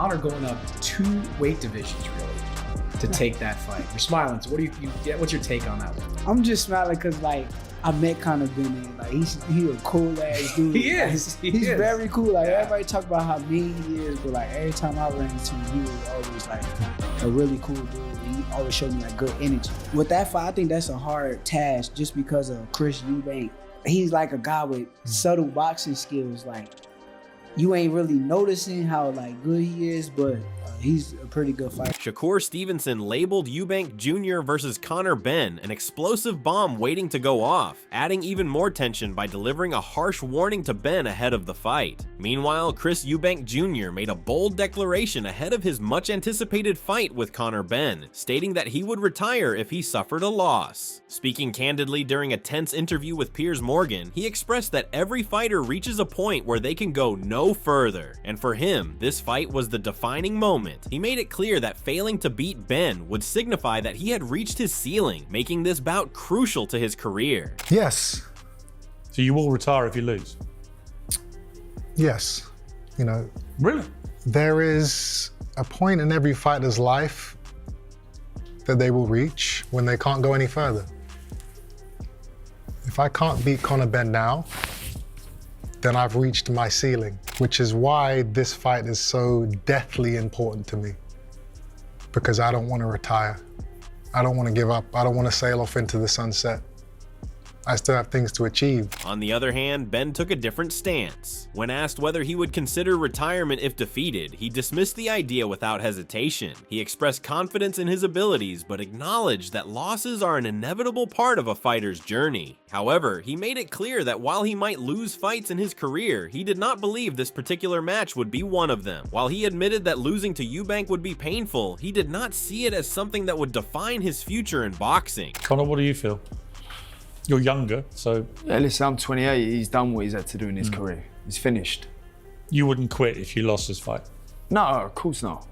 Conor going up 2 weight divisions, really, to take that fight. You're smiling. So what's your take on that one? I'm just smiling because, like, I met Conor Benn. Like, he's a cool ass dude. He is. He's very cool. Like, everybody talk about how mean he is, but like every time I ran into him, he was always like a really cool dude. He always showed me like good energy. With that fight, I think that's a hard task just because of Chris Eubank. He's like a guy with subtle boxing skills. Like, you ain't really noticing how like good he is, but he's a pretty good fighter. Shakur Stevenson labeled Eubank Jr. versus Conor Benn an explosive bomb waiting to go off, adding even more tension by delivering a harsh warning to Benn ahead of the fight. Meanwhile, Chris Eubank Jr. made a bold declaration ahead of his much-anticipated fight with Conor Benn, stating that he would retire if he suffered a loss. Speaking candidly during a tense interview with Piers Morgan, he expressed that every fighter reaches a point where they can go no further, and for him, this fight was the defining moment. He made it clear that failing to beat Benn would signify that he had reached his ceiling, making this bout crucial to his career. Yes. So you will retire if you lose? Yes. You know, really? There is a point in every fighter's life that they will reach when they can't go any further. If I can't beat Conor Benn now, then I've reached my ceiling, which is why this fight is so deathly important to me, because I don't want to retire. I don't want to give up. I don't want to sail off into the sunset. I still have things to achieve. On the other hand, Benn took a different stance. When asked whether he would consider retirement if defeated, he dismissed the idea without hesitation. He expressed confidence in his abilities, but acknowledged that losses are an inevitable part of a fighter's journey. However, he made it clear that while he might lose fights in his career, he did not believe this particular match would be one of them. While he admitted that losing to Eubank would be painful, he did not see it as something that would define his future in boxing. Conor, what do you feel? You're younger, so... Yeah, listen, I'm 28. He's done what he's had to do in his career. He's finished. You wouldn't quit if you lost this fight? No, of course not.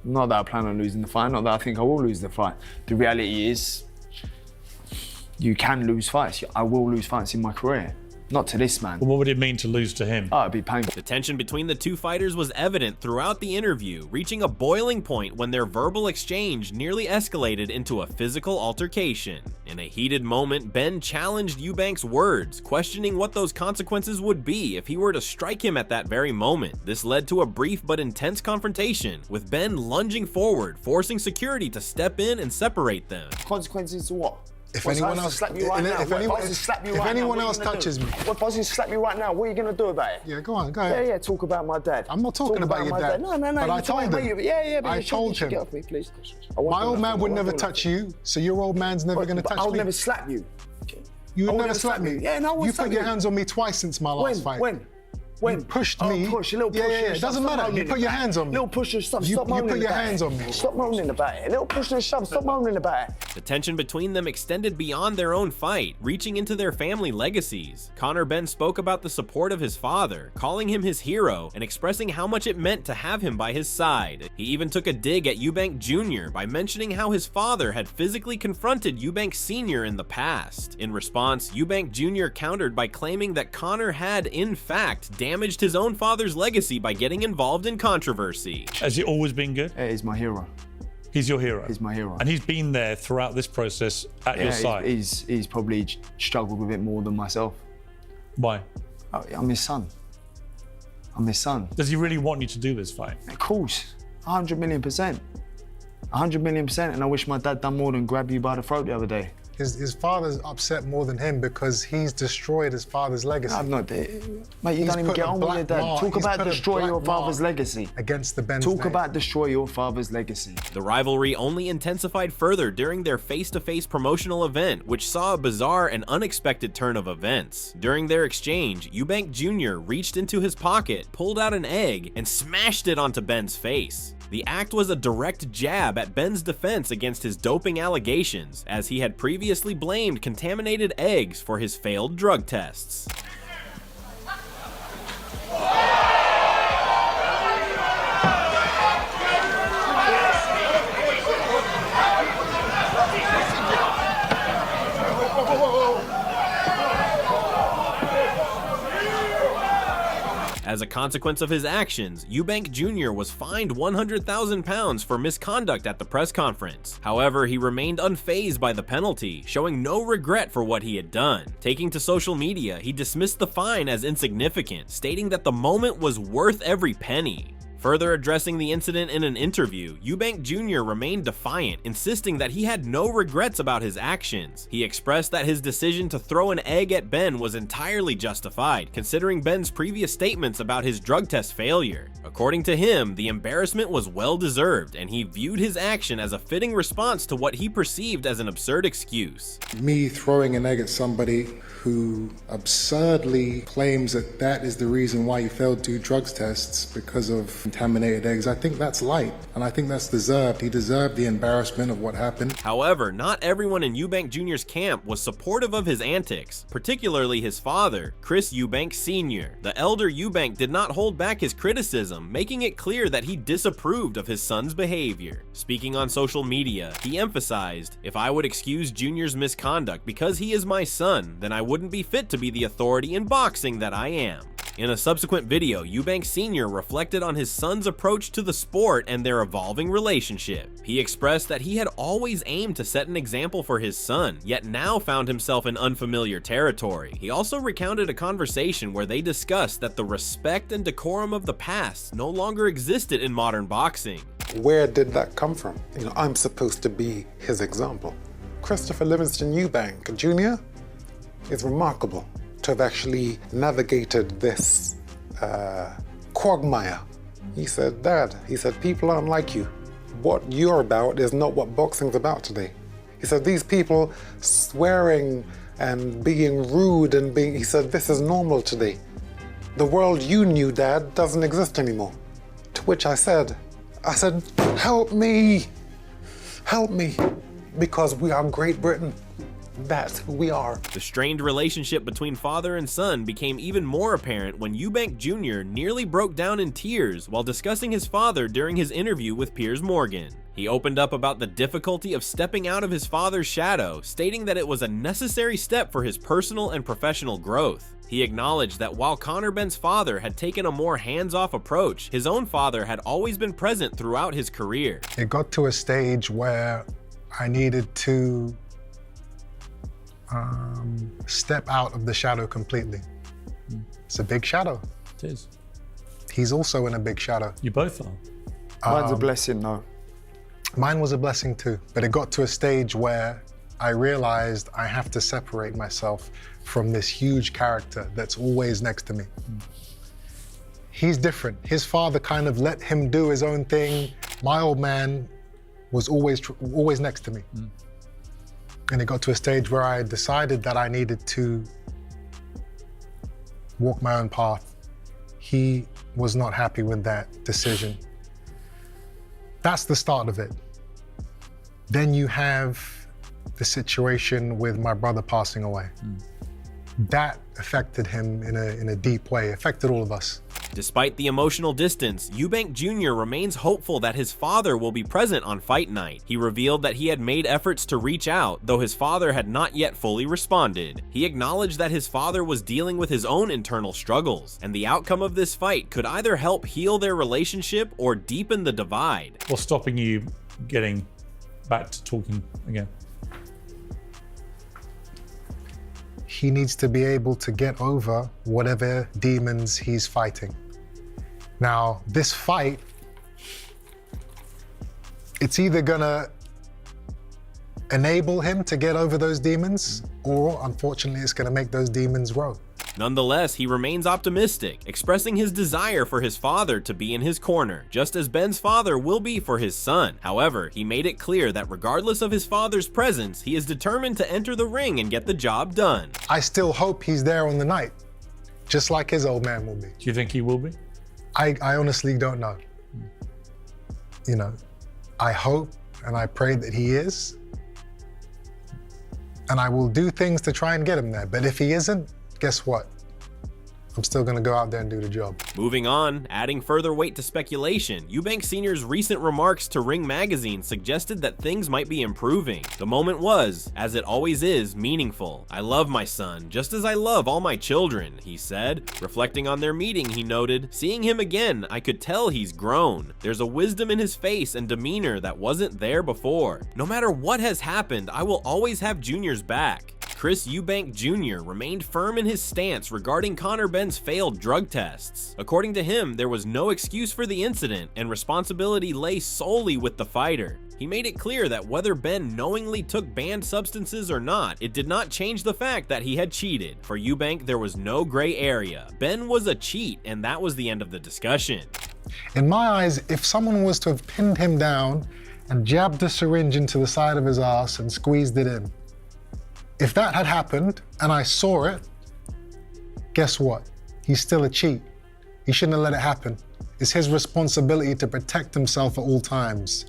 Not that I plan on losing the fight, not that I think I will lose the fight. The reality is, you can lose fights. I will lose fights in my career. Not to this man. Well, what would it mean to lose to him? Oh, it'd be painful. The tension between the two fighters was evident throughout the interview, reaching a boiling point when their verbal exchange nearly escalated into a physical altercation. In a heated moment, Benn challenged Eubank's words, questioning what those consequences would be if he were to strike him at that very moment. This led to a brief but intense confrontation, with Benn lunging forward, forcing security to step in and separate them. Consequences to what? If anyone else touches me. What if I was to slap you right now? What are you going to do about it? Yeah, go on, go ahead. Yeah, talk about my dad. I'm not talking about your dad. No. But I told him. I told him. Get off me, please. My old man would never touch you, so your old man's never going to touch me. I would never slap you. You would never slap me? Yeah, no, I wouldn't slap you. You put your hands on me twice since my last fight. When? You pushed me. Push, a little push. Yeah, it doesn't matter. You put your hands on me. Little push and stop moaning about it. You put your hands on me. Stop moaning about it. A little push and shove, stop moaning about it. The tension between them extended beyond their own fight, reaching into their family legacies. Conor Benn spoke about the support of his father, calling him his hero, and expressing how much it meant to have him by his side. He even took a dig at Eubank Jr. by mentioning how his father had physically confronted Eubank Sr. in the past. In response, Eubank Jr. countered by claiming that Conor had, in fact, damaged his own father's legacy by getting involved in controversy. Has he always been good? Yeah, he's my hero. He's your hero? He's my hero. And he's been there throughout this process at your side? He's probably struggled with it more than myself. Why? I'm his son. I'm his son. Does he really want you to do this fight? Of course, 100 million %. 100 million %, and I wish my dad done more than grab you by the throat the other day. His father's upset more than him because he's destroyed his father's legacy. I'm not there. Mate, you don't even get on with your dad. Talk about destroy your father's legacy. Against the Benn's Talk about destroy your father's legacy. The rivalry only intensified further during their face-to-face promotional event, which saw a bizarre and unexpected turn of events. During their exchange, Eubank Jr. reached into his pocket, pulled out an egg, and smashed it onto Benn's face. The act was a direct jab at Benn's defense against his doping allegations, as he had previously blamed contaminated eggs for his failed drug tests. As a consequence of his actions, Eubank Jr. was fined £100,000 for misconduct at the press conference. However, he remained unfazed by the penalty, showing no regret for what he had done. Taking to social media, he dismissed the fine as insignificant, stating that the moment was worth every penny. Further addressing the incident in an interview, Eubank Jr. remained defiant, insisting that he had no regrets about his actions. He expressed that his decision to throw an egg at Benn was entirely justified, considering Benn's previous statements about his drug test failure. According to him, the embarrassment was well-deserved, and he viewed his action as a fitting response to what he perceived as an absurd excuse. Me throwing an egg at somebody who absurdly claims that that is the reason why he failed 2 drugs tests because of contaminated eggs, I think that's light, and I think that's deserved. He deserved the embarrassment of what happened. However, not everyone in Eubank Jr.'s camp was supportive of his antics, particularly his father, Chris Eubank Sr. The elder Eubank did not hold back his criticism, making it clear that he disapproved of his son's behavior. Speaking on social media, he emphasized, "If I would excuse Jr.'s misconduct because he is my son, then I wouldn't be fit to be the authority in boxing that I am." In a subsequent video, Eubank Sr. reflected on his son's approach to the sport and their evolving relationship. He expressed that he had always aimed to set an example for his son, yet now found himself in unfamiliar territory. He also recounted a conversation where they discussed that the respect and decorum of the past no longer existed in modern boxing. Where did that come from? I'm supposed to be his example. Christopher Livingston Eubank Jr. is remarkable to have actually navigated this quagmire. He said, "Dad," he said, "people aren't like you. What you're about is not what boxing's about today." He said, "These people swearing and being rude and being," he said, "this is normal today. The world you knew, Dad, doesn't exist anymore." To which I said, "Help me, because we are Great Britain. That's who we are." The strained relationship between father and son became even more apparent when Eubank Jr. nearly broke down in tears while discussing his father during his interview with Piers Morgan. He opened up about the difficulty of stepping out of his father's shadow, stating that it was a necessary step for his personal and professional growth. He acknowledged that while Conor Benn's father had taken a more hands-off approach, his own father had always been present throughout his career. It got to a stage where I needed to step out of the shadow completely. It's a big shadow. It is. He's also in a big shadow. You both are. Mine's a blessing, though. Mine was a blessing too, but it got to a stage where I realized I have to separate myself from this huge character that's always next to me. He's different. His father kind of let him do his own thing. My old man was always next to me. And it got to a stage where I decided that I needed to walk my own path. He was not happy with that decision. That's the start of it. Then you have the situation with my brother passing away. That affected him in a deep way, affected all of us. Despite the emotional distance, Eubank Jr. remains hopeful that his father will be present on fight night. He revealed that he had made efforts to reach out, though his father had not yet fully responded. He acknowledged that his father was dealing with his own internal struggles, and the outcome of this fight could either help heal their relationship or deepen the divide. What's stopping you getting back to talking again? He needs to be able to get over whatever demons he's fighting. Now, this fight, it's either gonna enable him to get over those demons, or unfortunately, it's gonna make those demons grow. Nonetheless, he remains optimistic, expressing his desire for his father to be in his corner, just as Benn's father will be for his son. However, he made it clear that regardless of his father's presence, he is determined to enter the ring and get the job done. I still hope he's there on the night, just like his old man will be. Do you think he will be? I honestly don't know. You know, I hope and I pray that he is. And I will do things to try and get him there. But if he isn't, guess what? I'm still gonna go out there and do the job. Moving on, adding further weight to speculation, Eubank Sr.'s recent remarks to Ring Magazine suggested that things might be improving. The moment was, as it always is, meaningful. "I love my son, just as I love all my children," he said. Reflecting on their meeting, he noted, "Seeing him again, I could tell he's grown. There's a wisdom in his face and demeanor that wasn't there before. No matter what has happened, I will always have Junior's back." Chris Eubank Jr. remained firm in his stance regarding Conor Benn's failed drug tests. According to him, there was no excuse for the incident and responsibility lay solely with the fighter. He made it clear that whether Benn knowingly took banned substances or not, it did not change the fact that he had cheated. For Eubank, there was no gray area. Benn was a cheat, and that was the end of the discussion. In my eyes, if someone was to have pinned him down and jabbed a syringe into the side of his ass and squeezed it in, if that had happened and I saw it, guess what? He's still a cheat. He shouldn't have let it happen. It's his responsibility to protect himself at all times.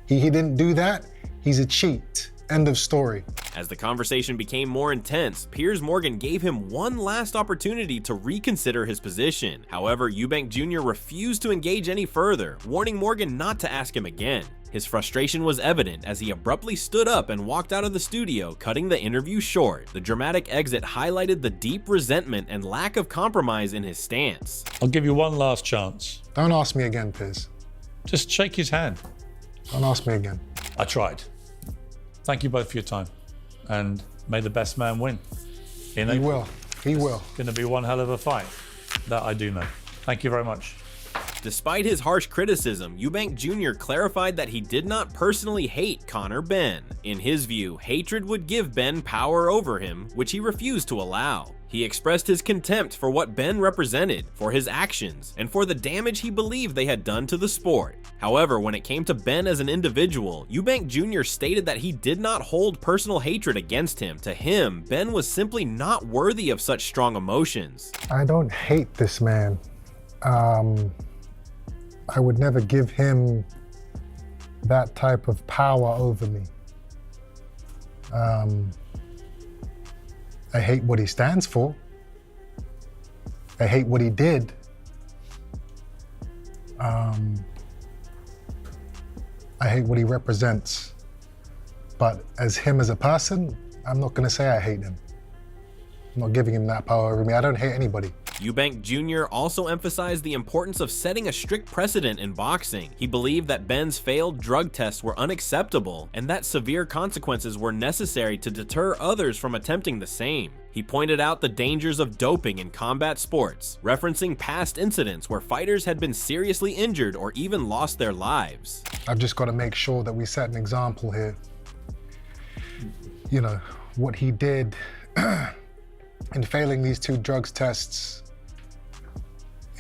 He didn't do that, he's a cheat. End of story. As the conversation became more intense, Piers Morgan gave him one last opportunity to reconsider his position. However, Eubank Jr. refused to engage any further, warning Morgan not to ask him again. His frustration was evident as he abruptly stood up and walked out of the studio, cutting the interview short. The dramatic exit highlighted the deep resentment and lack of compromise in his stance. I'll give you one last chance. Don't ask me again, Piers. Just shake his hand. Don't ask me again. I tried. Thank you both for your time, and may the best man win. He will. He will. It's going to be one hell of a fight. That I do know. Thank you very much. Despite his harsh criticism, Eubank Jr. clarified that he did not personally hate Conor Benn. In his view, hatred would give Benn power over him, which he refused to allow. He expressed his contempt for what Benn represented, for his actions, and for the damage he believed they had done to the sport. However, when it came to Benn as an individual, Eubank Jr. stated that he did not hold personal hatred against him. To him, Benn was simply not worthy of such strong emotions. I don't hate this man. I would never give him that type of power over me. I hate what he stands for. I hate what he did. I hate what he represents. But as him as a person, I'm not gonna say I hate him. I'm not giving him that power over me. I don't hate anybody. Eubank Jr. also emphasized the importance of setting a strict precedent in boxing. He believed that Benn's failed drug tests were unacceptable and that severe consequences were necessary to deter others from attempting the same. He pointed out the dangers of doping in combat sports, referencing past incidents where fighters had been seriously injured or even lost their lives. I've just got to make sure that we set an example here. You know, what he did in failing these 2 drugs tests,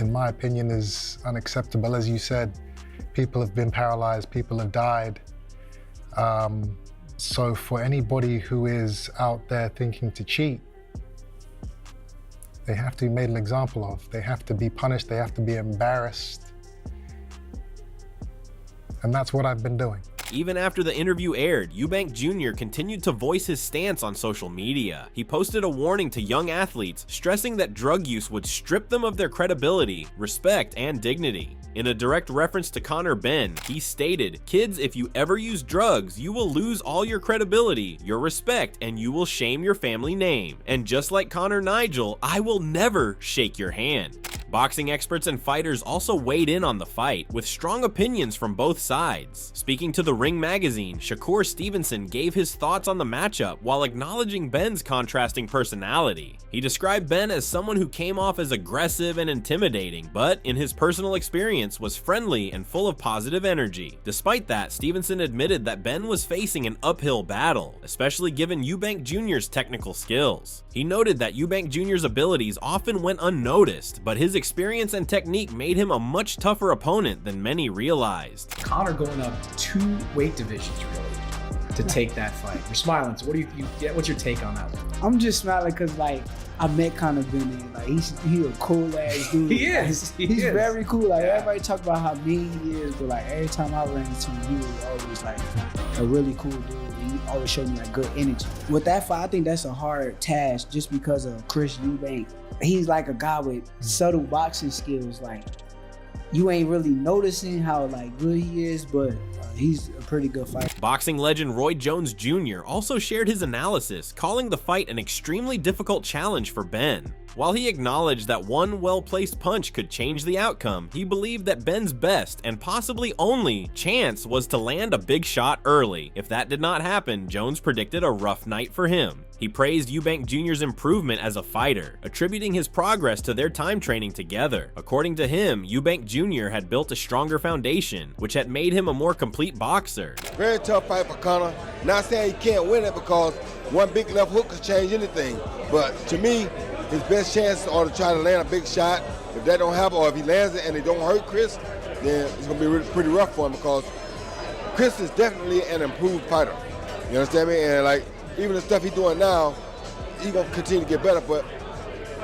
in my opinion, is unacceptable. As you said, people have been paralyzed, people have died. So for anybody who is out there thinking to cheat, they have to be made an example of. They have to be punished, they have to be embarrassed. And that's what I've been doing. Even after the interview aired, Eubank Jr. continued to voice his stance on social media. He posted a warning to young athletes, stressing that drug use would strip them of their credibility, respect, and dignity. In a direct reference to Conor Benn, he stated, "Kids, if you ever use drugs, you will lose all your credibility, your respect, and you will shame your family name. And just like Conor Nigel, I will never shake your hand." Boxing experts and fighters also weighed in on the fight, with strong opinions from both sides. Speaking to the Ring Magazine, Shakur Stevenson gave his thoughts on the matchup while acknowledging Benn's contrasting personality. He described Benn as someone who came off as aggressive and intimidating, but in his personal experience was friendly and full of positive energy. Despite that, Stevenson admitted that Benn was facing an uphill battle, especially given Eubank Jr.'s technical skills. He noted that Eubank Jr.'s abilities often went unnoticed, but his experience and technique made him a much tougher opponent than many realized. Conor going up 2 weight divisions really to take that fight. You're smiling. So what's your take on that one? I'm just smiling because like I met Conor Benn. Like he's a cool ass dude. He is. He's very cool. Like everybody talk about how mean he is, but like every time I ran into him, he was always like a really cool dude. He always showed me like good energy. With that fight, I think that's a hard task just because of Chris Eubank he's like a guy with subtle boxing skills. Like, you ain't really noticing how like good he is, but he's a pretty good fighter. Boxing legend Roy Jones Jr. also shared his analysis, calling the fight an extremely difficult challenge for Benn. While he acknowledged that one well-placed punch could change the outcome, he believed that Benn's best, and possibly only, chance was to land a big shot early. If that did not happen, Jones predicted a rough night for him. He praised Eubank Jr.'s improvement as a fighter, attributing his progress to their time training together. According to him, Eubank Jr. had built a stronger foundation, which had made him a more complete boxer. Very tough fight for Conor. Not saying he can't win it because one big left hook could change anything. But to me, his best chances are to try to land a big shot. If that don't happen, or if he lands it and it don't hurt Chris, then it's gonna be pretty rough for him because Chris is definitely an improved fighter. You understand me? And like, even the stuff he's doing now, he's gonna continue to get better. But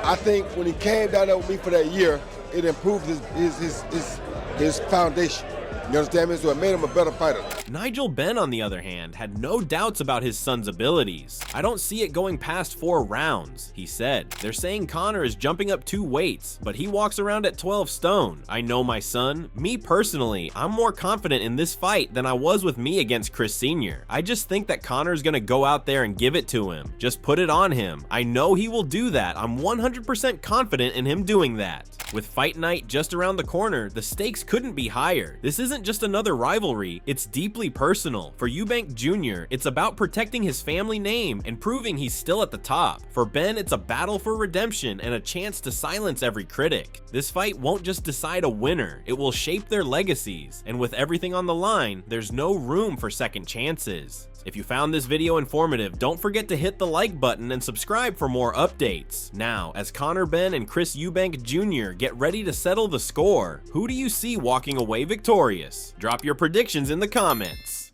I think when he came down there with me for that year, it improved his foundation. You understand me? So it made him a better fighter. Nigel Benn, on the other hand, had no doubts about his son's abilities. "I don't see it going past 4 rounds, he said. "They're saying Conor is jumping up 2 weights, but he walks around at 12 stone. I know my son. Me personally, I'm more confident in this fight than I was with me against Chris Sr. I just think that Conor's gonna go out there and give it to him. Just put it on him. I know he will do that. I'm 100% confident in him doing that." With fight night just around the corner, the stakes couldn't be higher. This isn't just another rivalry, it's deeply personal. For Eubank Jr., it's about protecting his family name and proving he's still at the top. For Benn, it's a battle for redemption and a chance to silence every critic. This fight won't just decide a winner, it will shape their legacies. And with everything on the line, there's no room for second chances. If you found this video informative, don't forget to hit the like button and subscribe for more updates. Now, as Conor Benn and Chris Eubank Jr. get ready to settle the score, who do you see walking away victorious? Drop your predictions in the comments.